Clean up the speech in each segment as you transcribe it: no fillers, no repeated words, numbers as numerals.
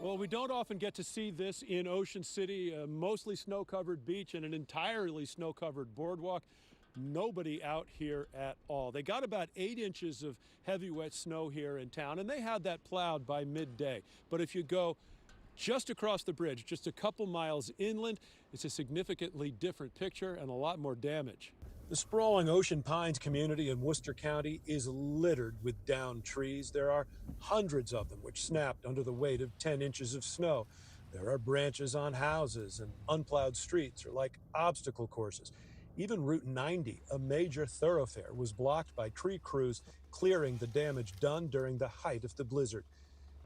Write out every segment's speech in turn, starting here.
Well, we don't often get to see this in Ocean City, a mostly snow-covered beach and an entirely snow-covered boardwalk. Nobody out here at all. They got about 8 inches of heavy wet snow here in town, and they had that plowed by midday. But if you go just across the bridge, just a couple miles inland, it's a significantly different picture and a lot more damage. The sprawling Ocean Pines community in Worcester County is littered with downed trees. There are hundreds of them which snapped under the weight of 10 inches of snow. There are branches on houses, and unplowed streets are like obstacle courses. Even Route 90, a major thoroughfare, was blocked by tree crews clearing the damage done during the height of the blizzard.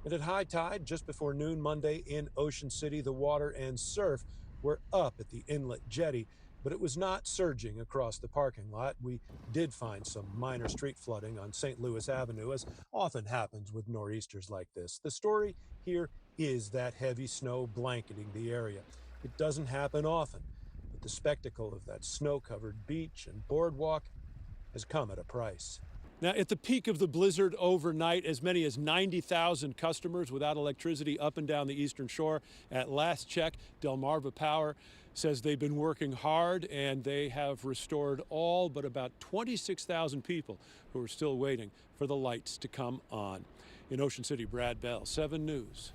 And at high tide, just before noon Monday in Ocean City, the water and surf were up at the inlet jetty, but it was not surging across the parking lot. We did find some minor street flooding on St. Louis Avenue, as often happens with nor'easters like this. The story here is that heavy snow blanketing the area. It doesn't happen often, but the spectacle of that snow-covered beach and boardwalk has come at a price. Now, at the peak of the blizzard overnight, as many as 90,000 customers without electricity up and down the eastern shore. At last check, Delmarva Power says they've been working hard and they have restored all but about 26,000 people who are still waiting for the lights to come on. In Ocean City, Brad Bell, 7 News.